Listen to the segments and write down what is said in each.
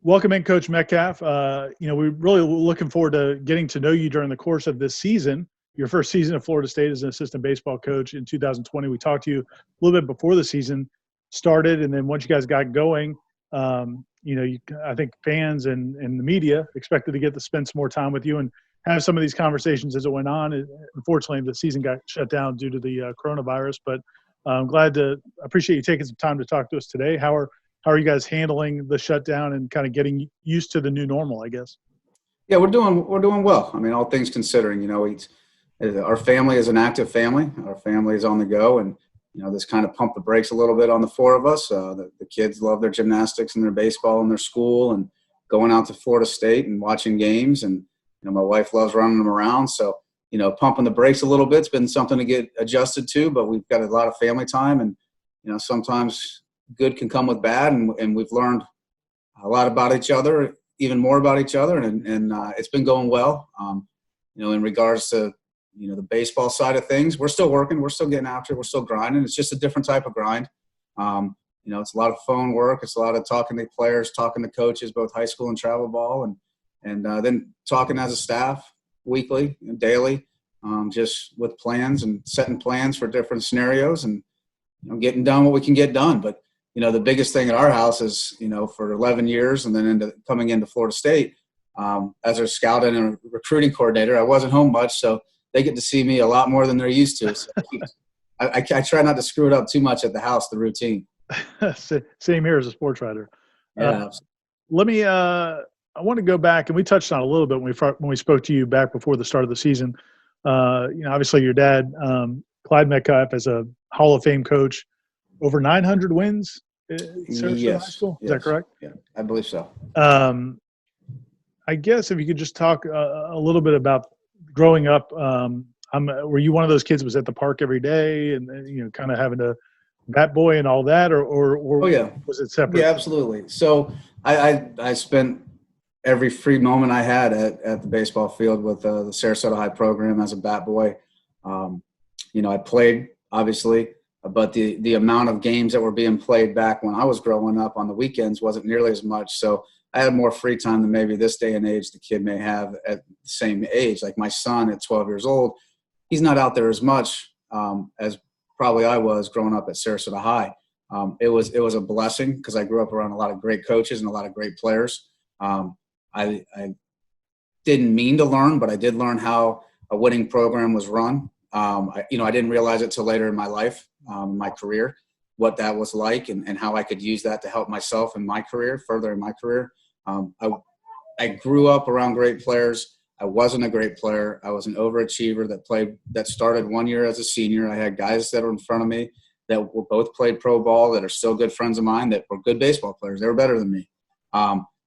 Welcome in, Coach Metcalf. We're really looking forward to getting to know you during the course of this season. Your first season at Florida State as an assistant baseball coach in 2020. We talked to you a little bit before the season started, and then once you guys got going, I think fans and the media expected to get to spend some more time with you and have some of these conversations as it went on. Unfortunately, the season got shut down due to the coronavirus, but I'm appreciate you taking some time to talk to us today. How are you guys handling the shutdown and kind of getting used to the new normal, I guess? Yeah, we're doing well. I mean, all things considering, our family is an active family. Our family is on the go, and this kind of pumped the brakes a little bit on the four of us. The kids love their gymnastics and their baseball and their school, and going out to Florida State and watching games. And my wife loves running them around. So pumping the brakes a little bit's been something to get adjusted to. But we've got a lot of family time, and sometimes good can come with bad, and we've learned a lot about each other, even more about each other, and it's been going well. In regards to the baseball side of things, we're still working, we're still getting after it, we're still grinding. It's just a different type of grind. It's a lot of phone work, it's a lot of talking to players, talking to coaches, both high school and travel ball, and then talking as a staff weekly and daily, just with plans and setting plans for different scenarios, and getting done what we can get done. But the biggest thing at our house is, for 11 years and then coming into Florida State, as a scout and a recruiting coordinator, I wasn't home much, so they get to see me a lot more than they're used to. So I try not to screw it up too much at the house, the routine. Same here as a sports writer. Yeah. I want to go back, and we touched on it a little bit when we spoke to you back before the start of the season. Obviously your dad, Clyde Metcalf, as a Hall of Fame coach, over 900 wins at Sarasota High School. Is that correct? Yeah, I believe so. I guess if you could just talk a little bit about growing up. Were you one of those kids who was at the park every day and kind of having to bat boy and all that, or oh, yeah. Was it separate? Yeah, absolutely. So I spent every free moment I had at the baseball field with the Sarasota High program as a bat boy. I played, obviously, but the amount of games that were being played back when I was growing up on the weekends wasn't nearly as much. So I had more free time than maybe this day and age the kid may have at the same age. Like my son at 12 years old, he's not out there as much as probably I was growing up at Sarasota High. It was a blessing because I grew up around a lot of great coaches and a lot of great players. I didn't mean to learn, but I did learn how a winning program was run. I didn't realize it till later in my life, my career, what that was like and how I could use that to help myself in my career, further in my career. I grew up around great players. I wasn't a great player. I was an overachiever that started 1 year as a senior. I had guys that were in front of me that were both played pro ball that are still good friends of mine that were good baseball players. They were better than me.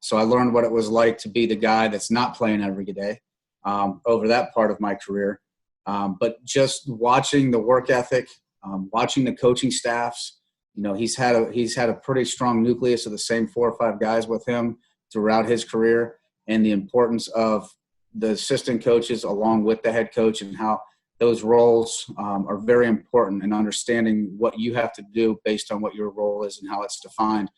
So I learned what it was like to be the guy that's not playing every day over that part of my career. But just watching the work ethic, watching the coaching staffs, he's had a pretty strong nucleus of the same 4 or 5 guys with him throughout his career, and the importance of the assistant coaches along with the head coach and how those roles are very important, and understanding what you have to do based on what your role is and how it's defined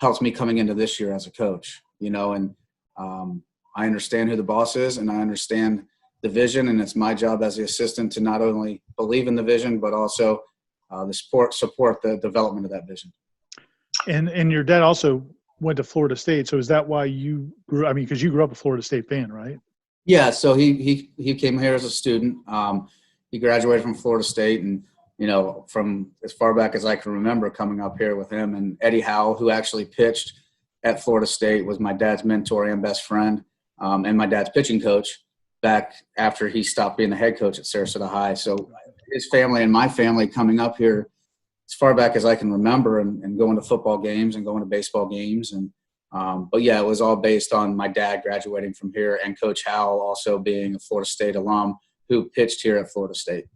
helps me coming into this year as a coach, and I understand who the boss is, and I understand the vision, and it's my job as the assistant to not only believe in the vision, but also support the development of that vision. And your dad also went to Florida State. So is that why you grew? I mean, because you grew up a Florida State fan, right? Yeah. So he came here as a student. He graduated from Florida State, and from as far back as I can remember, coming up here with him and Eddie Howell, who actually pitched at Florida State, was my dad's mentor and best friend, and my dad's pitching coach back after he stopped being the head coach at Sarasota High. So his family and my family coming up here as far back as I can remember, and going to football games and going to baseball games. And but yeah, it was all based on my dad graduating from here and Coach Howell also being a Florida State alum who pitched here at Florida State.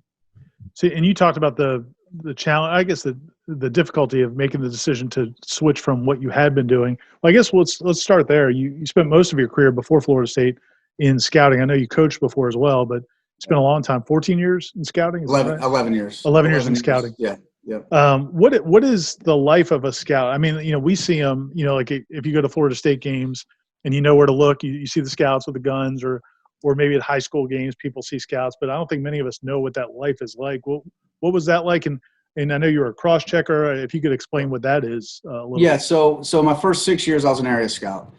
See, and you talked about the challenge, I guess the difficulty of making the decision to switch from what you had been doing. Well, I guess let's start there. You spent most of your career before Florida State in scouting. I know you coached before as well, but it's been a long time. 14 years in scouting? 11 years. 11 years in scouting. Yeah. Yep. What is the life of a scout? I mean, we see them, like if you go to Florida State games and you know where to look, you see the scouts with the guns, or maybe at high school games, people see scouts, but I don't think many of us know what that life is like. What was that like? And I know you're a cross checker. If you could explain what that is a little Yeah. bit. So my first 6 years, I was an area scout,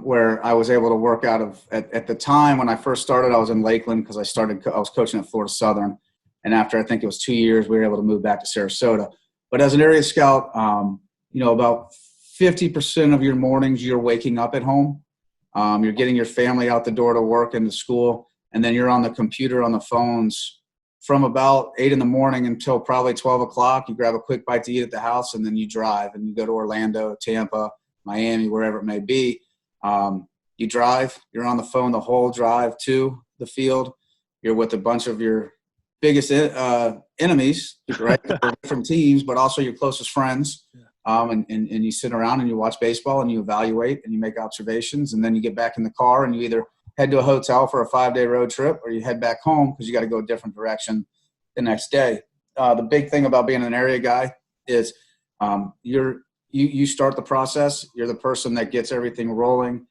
where I was able to work out of, at the time when I first started, I was in Lakeland because I was coaching at Florida Southern. And after, I think it was 2 years, we were able to move back to Sarasota. But as an area scout, about 50% of your mornings, you're waking up at home. You're getting your family out the door to work and to school. And then you're on the computer, on the phones from about 8 in the morning until probably 12 o'clock. You grab a quick bite to eat at the house, and then you drive and you go to Orlando, Tampa, Miami, wherever it may be. You drive, you're on the phone the whole drive to the field. You're with a bunch of your biggest enemies, right? They're different teams, but also your closest friends. And you sit around and you watch baseball and you evaluate and you make observations, and then you get back in the car and you either head to a hotel for a 5-day road trip or you head back home because you got to go a different direction the next day. The big thing about being an area guy is you start the process. You're the person that gets everything rolling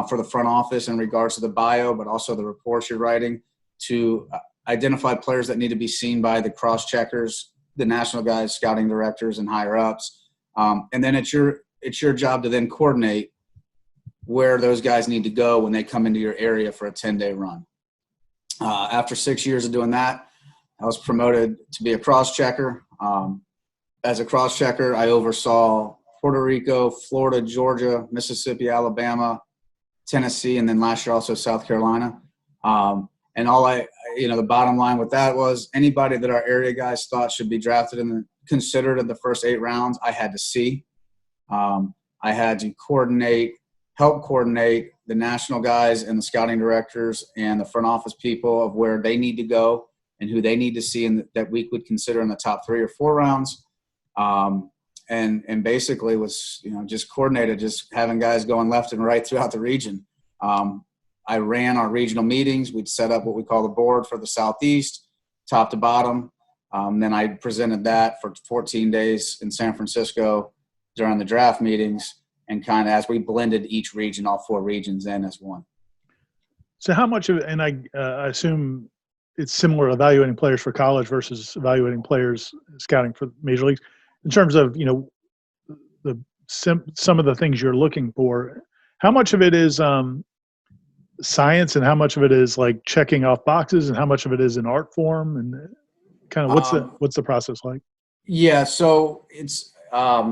for the front office in regards to the bio, but also the reports you're writing to identify players that need to be seen by the cross checkers, the national guys, scouting directors, and higher ups. And then it's your job to then coordinate where those guys need to go when they come into your area for a 10-day run. After 6 years of doing that, I was promoted to be a cross checker. As a cross checker, I oversaw Puerto Rico, Florida, Georgia, Mississippi, Alabama, Tennessee, and then last year also South Carolina. And the bottom line with that was anybody that our area guys thought should be drafted and considered in the first 8 rounds, I had to see. I had to help coordinate the national guys and the scouting directors and the front office people of where they need to go and who they need to see and that we would consider in the top 3 or 4 rounds. And basically was, just coordinated, just having guys going left and right throughout the region. I ran our regional meetings. We'd set up what we call the board for the Southeast, top to bottom. Then I presented that for 14 days in San Francisco during the draft meetings, and kind of as we blended each region, all 4 regions in as one. So how much of it, and I assume it's similar evaluating players for college versus evaluating players scouting for major leagues in terms of, some of the things you're looking for. How much of it is science and how much of it is like checking off boxes and how much of it is an art form, and kind of what's the process like? Yeah. So it's,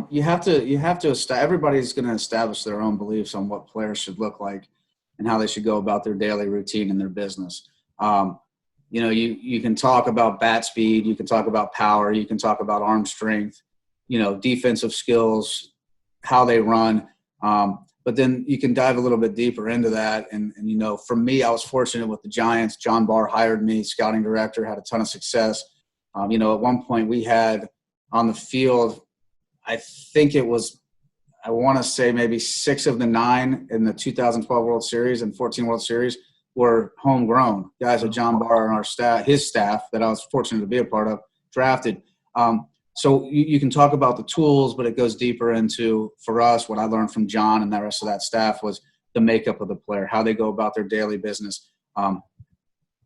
you have to everybody's going to establish their own beliefs on what players should look like and how they should go about their daily routine in their business. You can talk about bat speed, you can talk about power, you can talk about arm strength, defensive skills, how they run. But then you can dive a little bit deeper into that. And for me, I was fortunate with the Giants. John Barr hired me, scouting director, had a ton of success. At one point we had on the field, I think it was, I want to say maybe 6 of the 9 in the 2012 World Series and 14 World Series were homegrown guys that John Barr and his staff that I was fortunate to be a part of drafted. So you can talk about the tools, but it goes deeper into, for us, what I learned from John and the rest of that staff was the makeup of the player, how they go about their daily business.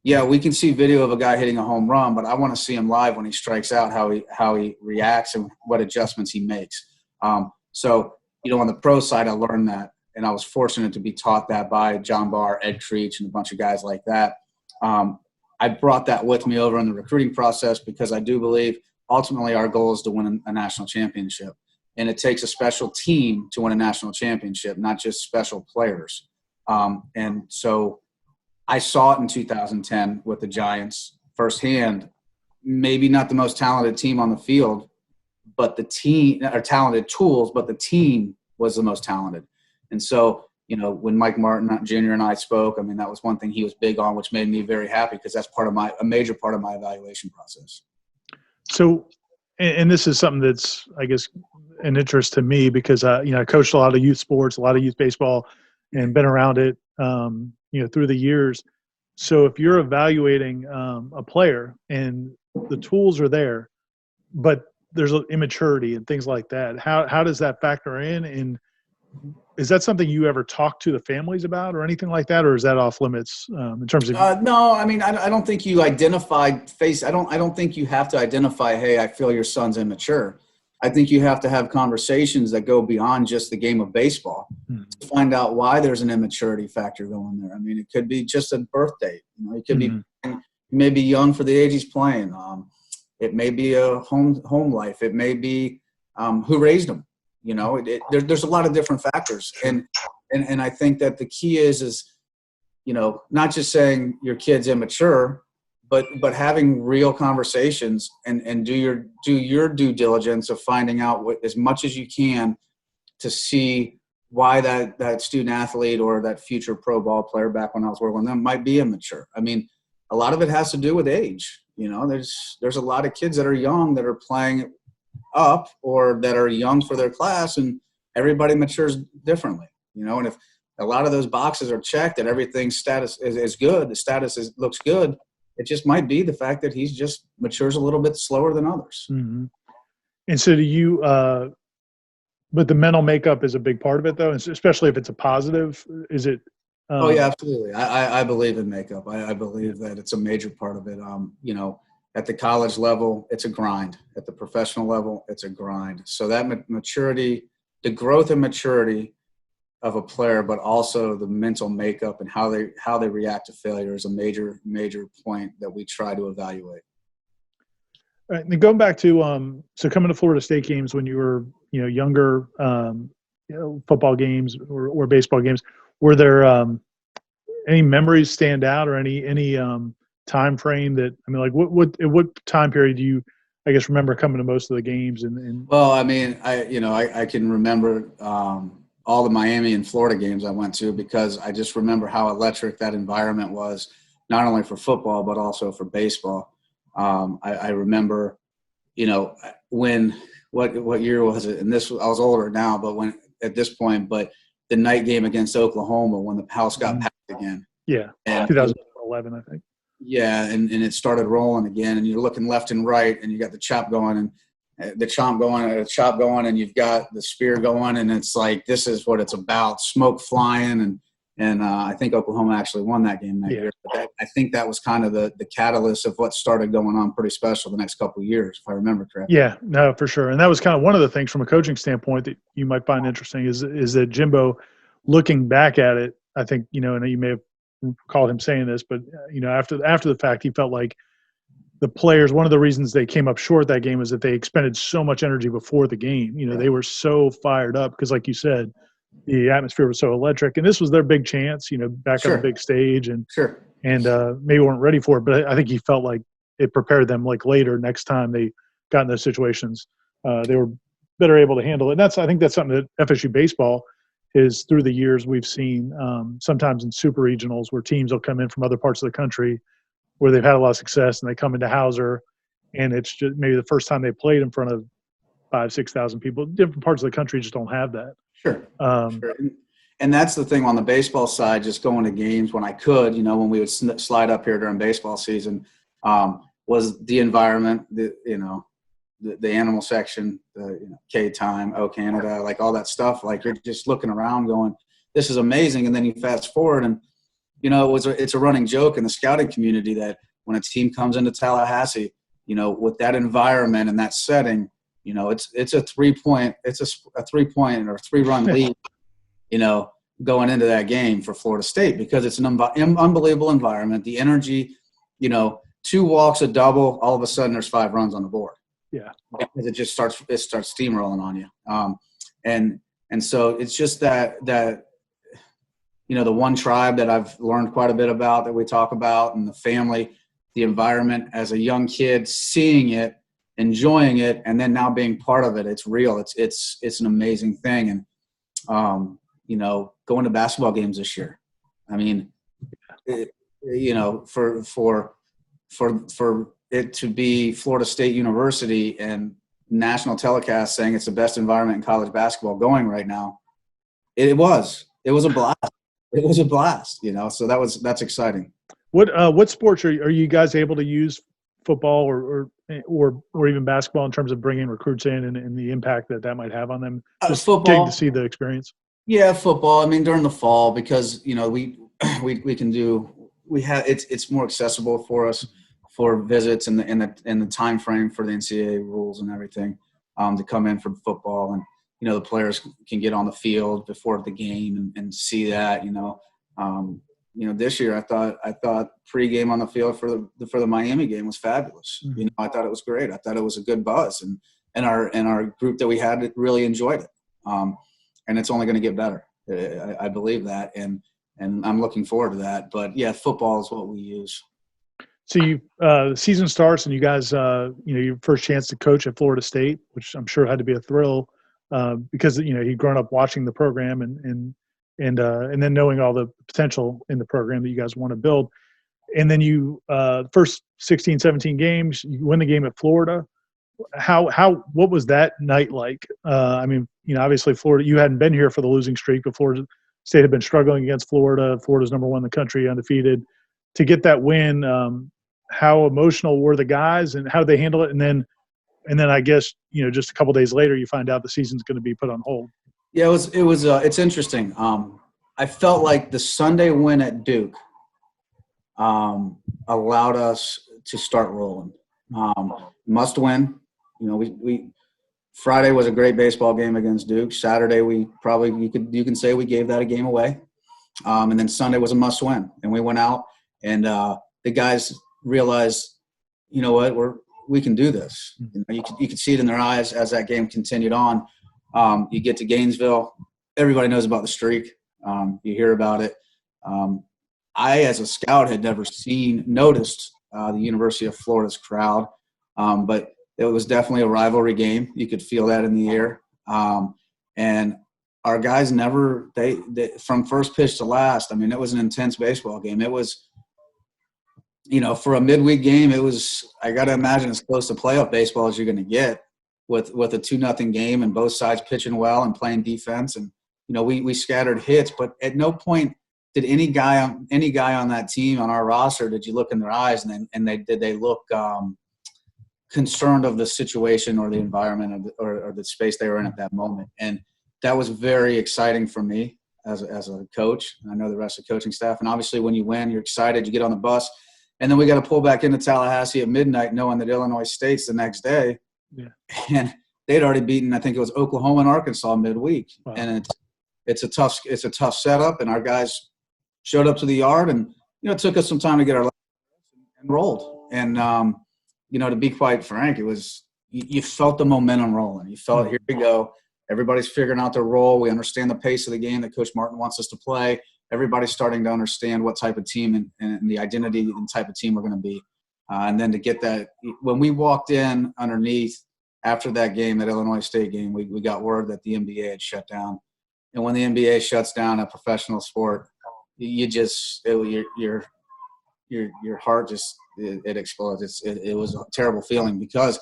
We can see video of a guy hitting a home run, but I want to see him live when he strikes out, how he reacts and what adjustments he makes. On the pro side, I learned that, and I was fortunate to be taught that by John Barr, Ed Creech, and a bunch of guys like that. I brought that with me over in the recruiting process because I do believe ultimately our goal is to win a national championship, and it takes a special team to win a national championship, not just special players. And so I saw it in 2010 with the Giants firsthand. Maybe not the most talented team on the field, but the team are talented tools, but the team was the most talented. And so, when Mike Martin Jr. and I spoke, that was one thing he was big on, which made me very happy because that's a major part of my evaluation process. So, and this is something that's, I guess, an interest to me because, I coached a lot of youth sports, a lot of youth baseball, and been around it, through the years. So if you're evaluating a player and the tools are there, but there's immaturity and things like that. How does that factor in? And is that something you ever talk to the families about or anything like that, or is that off limits in terms of? No, I mean, I don't think you identify face. I don't think you have to identify, hey, I feel your son's immature. I think you have to have conversations that go beyond just the game of baseball to find out why there's an immaturity factor going there. I mean, it could be just a birth date. It could be, you may be young for the age he's playing. It may be a home life. It may be who raised him. There's a lot of different factors, and I think that the key is not just saying your kid's immature, but having real conversations and do your due diligence of finding out as much as you can to see why that student athlete or that future pro ball player, back when I was working with them, might be immature. I mean, a lot of it has to do with age. There's a lot of kids that are young that are playing up or that are young for their class, and everybody matures differently. And if a lot of those boxes are checked and everything's status is good, the status looks good, it just might be the fact that he's just matures a little bit slower than others. Mm-hmm. And so do you but the mental makeup is a big part of it, though, especially if it's a positive. Is it? Oh yeah, absolutely. I believe in makeup. I believe that it's a major part of it. At the college level, it's a grind. At the professional level, it's a grind. So that maturity, the growth and maturity of a player, but also the mental makeup and how they react to failure is a major point that we try to evaluate. All right, and going back to so coming to Florida State games when you were younger, football games or baseball games, were there any memories stand out or any time frame that, I mean, like what time period do you, I guess, remember coming to most of the games? And well, I mean, I can remember all the Miami and Florida games I went to, because I just remember how electric that environment was, not only for football but also for baseball. I remember, what year was it? And I was older now, but at this point, the night game against Oklahoma when the house got packed again. Yeah, and 2011, I think. Yeah, and it started rolling again, and you're looking left and right, and you got the chop going, and the chop going, and you've got the spear going, and it's like, this is what it's about: smoke flying, and I think Oklahoma actually won that game that year. But I think that was kind of the catalyst of what started going on pretty special the next couple of years, if I remember correctly. Yeah, no, for sure. And that was kind of one of the things from a coaching standpoint that you might find interesting is that Jimbo, looking back at it, I think, and you may have recalled him saying this, but after the fact, he felt like the players, one of the reasons they came up short that game is that they expended so much energy before the game. They were so fired up because, like you said, the atmosphere was so electric, and this was their big chance, back on the big stage, and maybe weren't ready for it. But I think he felt like it prepared them, like later next time they got in those situations, they were better able to handle it. And I think that's something that FSU baseball is, through the years, we've seen sometimes in super regionals where teams will come in from other parts of the country where they've had a lot of success, and they come into Hauser, and it's just maybe the first time they played in front of 5,000-6,000 people. Different parts of the country just don't have that. Sure. And that's the thing on the baseball side, just going to games when I could, when we would slide up here during baseball season, was the environment, the animal section, K-Time, O Canada, like all that stuff. Like, you're just looking around going, this is amazing. And then you fast forward and, it's a running joke in the scouting community that when a team comes into Tallahassee, with that environment and that setting, it's a 3-point or 3-run lead, going into that game for Florida State, because it's an unbelievable environment. The energy, 2 walks, a double, all of a sudden there's 5 runs on the board. Yeah, because it starts steamrolling on you. And so it's just that the one tribe that I've learned quite a bit about, that we talk about, and the family, the environment as a young kid, seeing it, enjoying it, and then now being part of it. It's real. It's an amazing thing. And, going to basketball games this year, I mean, for it to be Florida State University and national telecast saying it's the best environment in college basketball going right now, it was a blast. It was a blast, so that's exciting. What sports are you guys able to use football or or even basketball in terms of bringing recruits in and the impact that might have on them? Just Football. getting to see the experience. Yeah, football. I mean, during the fall, because we can do it's more accessible for us for visits and the time frame for the NCAA rules and everything to come in for football, and the players can get on the field before the game and see that. This year I thought pregame on the field for the Miami game was fabulous. Mm-hmm. I thought it was great. I thought it was a good buzz, and our group that we had really enjoyed it. And it's only going to get better. I believe that, and I'm looking forward to that. But yeah, football is what we use. So the season starts, and you guys, your first chance to coach at Florida State, which I'm sure had to be a thrill, because you'd grown up watching the program and then knowing all the potential in the program that you guys want to build. And then you first 16, 17 games, you win the game at Florida. What was that night like? Obviously Florida, you hadn't been here for the losing streak, but Florida State had been struggling against Florida. Florida's number one in the country, undefeated. To get that win, how emotional were the guys, and how did they handle it? And then I guess just a couple days later, you find out the season's going to be put on hold. Yeah, it's interesting. I felt like the Sunday win at Duke allowed us to start rolling. Must win. We Friday was a great baseball game against Duke. Saturday you can say we gave that a game away. And then Sunday was a must win, and we went out and the guys realized, we can do this. You could see it in their eyes as that game continued on. You get to Gainesville, everybody knows about the streak. You hear about it. I, as a scout, had never noticed the University of Florida's crowd, but it was definitely a rivalry game. You could feel that in the air. And our guys never, they from first pitch to last, it was an intense baseball game. It was, for a midweek game, it was, I got to imagine, as close to playoff baseball as you're going to get with a 2-0 game and both sides pitching well and playing defense. And, we scattered hits, but at no point did any guy on that team, on our roster, did you look in their eyes and did they look concerned of the situation or the environment or the space they were in at that moment. And that was very exciting for me as a coach. And I know the rest of the coaching staff. And obviously when you win, you're excited, you get on the bus. And then we got to pull back into Tallahassee at midnight knowing that Illinois State's the next day. Yeah. And they'd already beaten, I think it was Oklahoma and Arkansas midweek. Wow. And it's a tough setup. And our guys showed up to the yard, and, it took us some time to get our legs and rolled. And, to be quite frank, it was, you felt the momentum rolling. You felt, here we go. Everybody's figuring out their role. We understand the pace of the game that Coach Martin wants us to play. Everybody's starting to understand what type of team and the identity and type of team we're going to be. And then to get that, when we walked in underneath after that game, that Illinois State game, we got word that the NBA had shut down. And when the NBA shuts down a professional sport, your heart just it explodes. It was a terrible feeling because,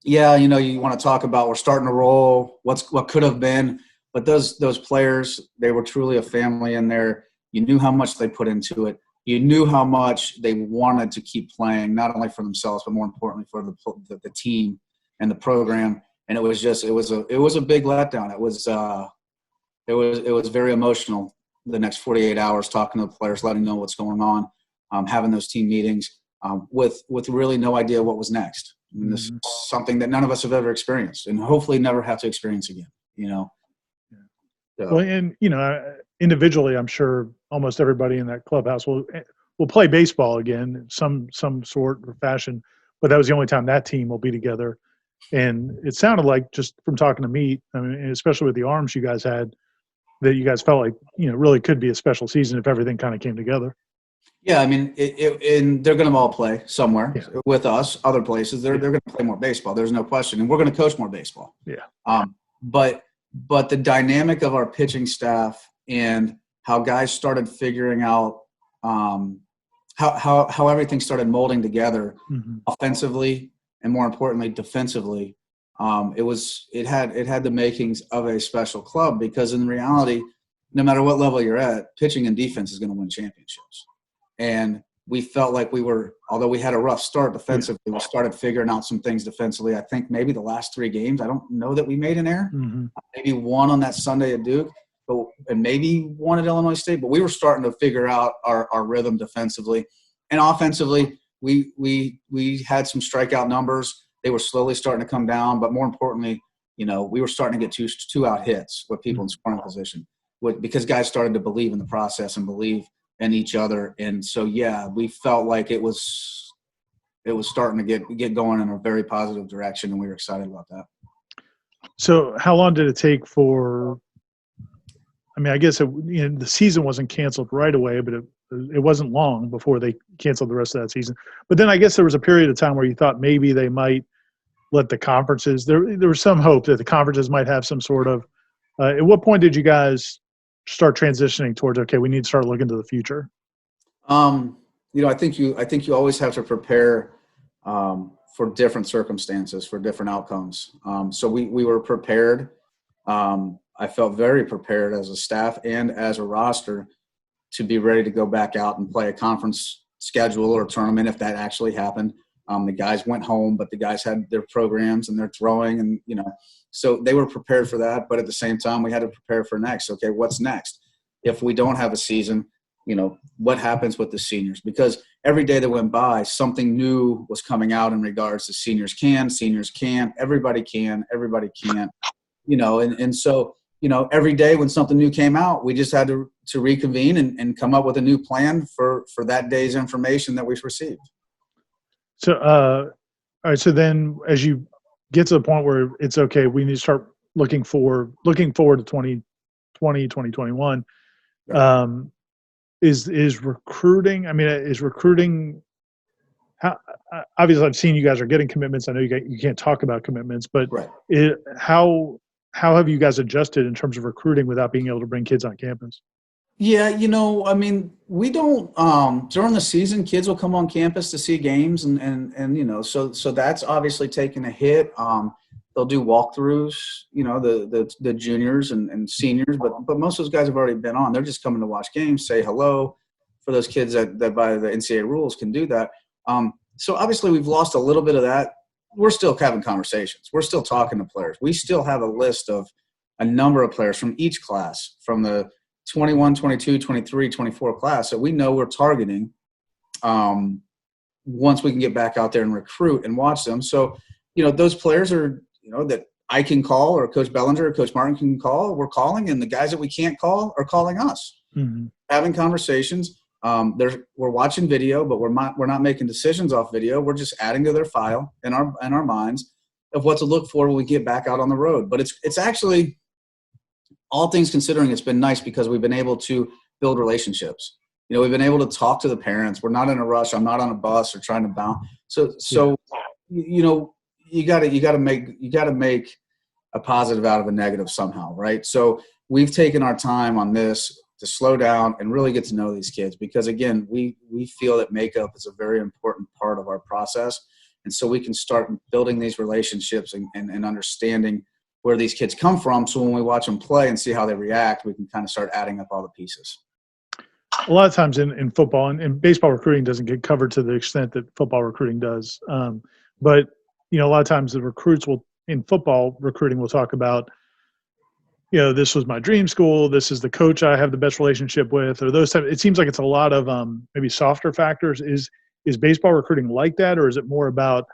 yeah, you want to talk about we're starting to roll, what could have been, but those players, they were truly a family in there. You knew how much they put into it. You knew how much they wanted to keep playing, not only for themselves, but more importantly for the team and the program. And it was a big letdown. It was very emotional. The next 48 hours, talking to the players, letting them know what's going on, having those team meetings with really no idea what was next. This is something that none of us have ever experienced, and hopefully never have to experience again. So. Well, and individually, I'm sure almost everybody in that clubhouse will play baseball again, some sort or fashion. But that was the only time that team will be together. And it sounded like, just from talking to Meat, especially with the arms you guys had, that you guys felt like really could be a special season if everything kind of came together. Yeah, and they're going to all play somewhere with us, other places. They're going to play more baseball. There's no question, and we're going to coach more baseball. Yeah. But the dynamic of our pitching staff and how guys started figuring out how everything started molding together, offensively and more importantly defensively. It had the makings of a special club, because in reality, no matter what level you're at, pitching and defense is going to win championships. And we felt like although we had a rough start defensively, we started figuring out some things defensively. I think maybe the last 3 games, I don't know that we made an error. Mm-hmm. Maybe one on that Sunday at Duke, and maybe one at Illinois State. But we were starting to figure out our rhythm defensively. And offensively, we had some strikeout numbers. They were slowly starting to come down. But more importantly, we were starting to get two-out hits with people in scoring position because guys started to believe in the process and believe in each other. And so, yeah, we felt like it was starting to get going in a very positive direction, and we were excited about that. So how long did it take for – I mean, I guess the season wasn't canceled right away, but it wasn't long before they canceled the rest of that season. But then I guess there was a period of time where you thought maybe they might let the conferences – there was some hope that the conferences might have some sort of at what point did you guys start transitioning towards, okay, we need to start looking to the future? I think you always have to prepare for different circumstances, for different outcomes. So we were prepared. I felt very prepared as a staff and as a roster to be ready to go back out and play a conference schedule or tournament if that actually happened. The guys went home, but the guys had their programs and their throwing, and so they were prepared for that. But at the same time, we had to prepare for next. Okay, what's next? If we don't have a season, what happens with the seniors? Because every day that went by, something new was coming out in regards to seniors can't, everybody can't. And so, every day when something new came out, we just had to reconvene and come up with a new plan for that day's information that we've received. So, all right. So then as you get to the point where it's okay, we need to start looking forward to 2020, 2021. Is recruiting, how, obviously I've seen you guys are getting commitments. I know you can't talk about commitments, but right. How have you guys adjusted in terms of recruiting without being able to bring kids on campus? Yeah, we don't during the season, kids will come on campus to see games and so that's obviously taking a hit. They'll do walkthroughs, the juniors and seniors, but most of those guys have already been on. They're just coming to watch games, say hello. For those kids that by the NCAA rules can do that. So obviously we've lost a little bit of that. We're still having conversations. We're still talking to players. We still have a list of a number of players from each class, from the 21, 22, 23, 24 class that we know we're targeting once we can get back out there and recruit and watch them. So, those players are, that I can call or Coach Bellinger or Coach Martin can call, we're calling, and the guys that we can't call are calling us, having conversations. We're watching video, but we're not making decisions off video. We're just adding to their file in our minds of what to look for when we get back out on the road. But it's actually, all things considering, it's been nice because we've been able to build relationships. We've been able to talk to the parents. We're not in a rush. I'm not on a bus or trying to bounce. So you got to make a positive out of a negative somehow, right? So we've taken our time on this to slow down and really get to know these kids because, again, we feel that makeup is a very important part of our process. And so we can start building these relationships and understanding where these kids come from. So when we watch them play and see how they react, we can kind of start adding up all the pieces. A lot of times in football and baseball, recruiting doesn't get covered to the extent that football recruiting does. But, a lot of times the recruits in football recruiting will talk about, this was my dream school. This is the coach I have the best relationship with, or those type. It seems like it's a lot of maybe softer factors. Is baseball recruiting like that, or is it more about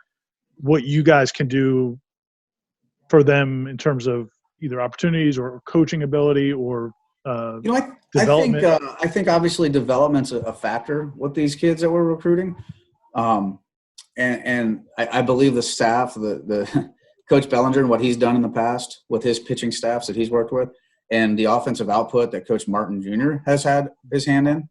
what you guys can do for them in terms of either opportunities or coaching ability or development? I think obviously development's a factor with these kids that we're recruiting. And I believe the staff, the Coach Bellinger and what he's done in the past with his pitching staffs that he's worked with and the offensive output that Coach Martin Jr. has had his hand in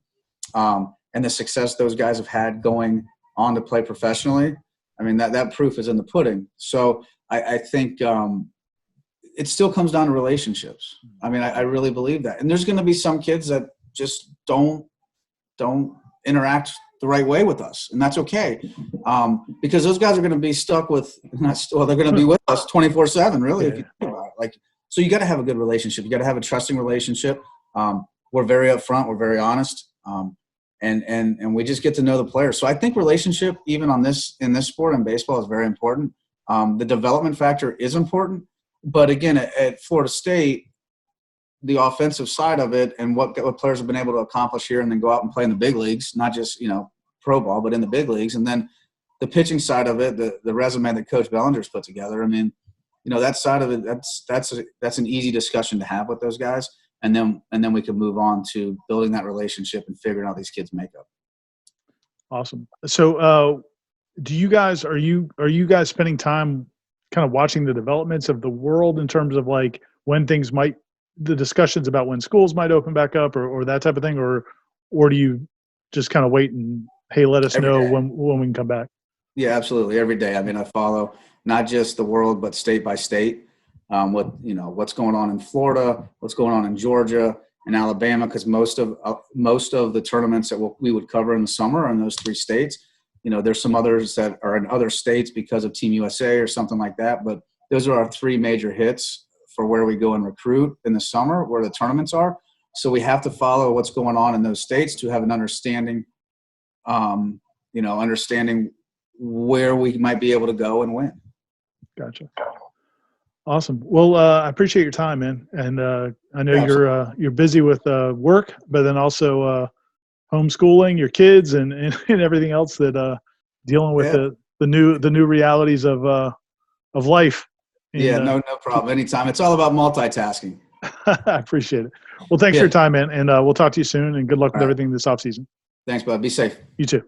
and the success those guys have had going on to play professionally. That proof is in the pudding. So I think it still comes down to relationships. I really believe that. And there's going to be some kids that just don't interact the right way with us, and that's okay, because those guys are going to be stuck with. They're going to be with us 24/7, really. Yeah. If you think about it. So you got to have a good relationship. You got to have a trusting relationship. We're very upfront. We're very honest. and we just get to know the players. So I think relationship, even in this sport and baseball, is very important. The development factor is important, but again, at Florida State, the offensive side of it and what players have been able to accomplish here and then go out and play in the big leagues, not just, pro ball, but in the big leagues. And then the pitching side of it, the resume that Coach Bellinger's put together. I mean, that side of it, that's an easy discussion to have with those guys. And then we can move on to building that relationship and figuring out these kids' makeup. Awesome. So, are you guys spending time kind of watching the developments of the world in terms of like when things the discussions about when schools might open back up or that type of thing, or do you just kind of wait and, hey, let us know when we can come back? Yeah, absolutely. Every day. I mean, I follow not just the world, but state by state, what's going on in Florida, what's going on in Georgia and Alabama, because most of the tournaments that we would cover in the summer are in those three states. There's some others that are in other states because of Team USA or something like that, but those are our three major hits for where we go and recruit in the summer, where the tournaments are. So we have to follow what's going on in those states to have an understanding, understanding where we might be able to go and win. Gotcha. Awesome. Well, I appreciate your time, man. And I know you're busy with work, but then also homeschooling your kids and everything else that dealing with the new realities of life. And, no problem. Anytime. It's all about multitasking. I appreciate it. Well, thanks for your time, man. And we'll talk to you soon, and good luck with everything this offseason. Thanks, bud. Be safe. You too.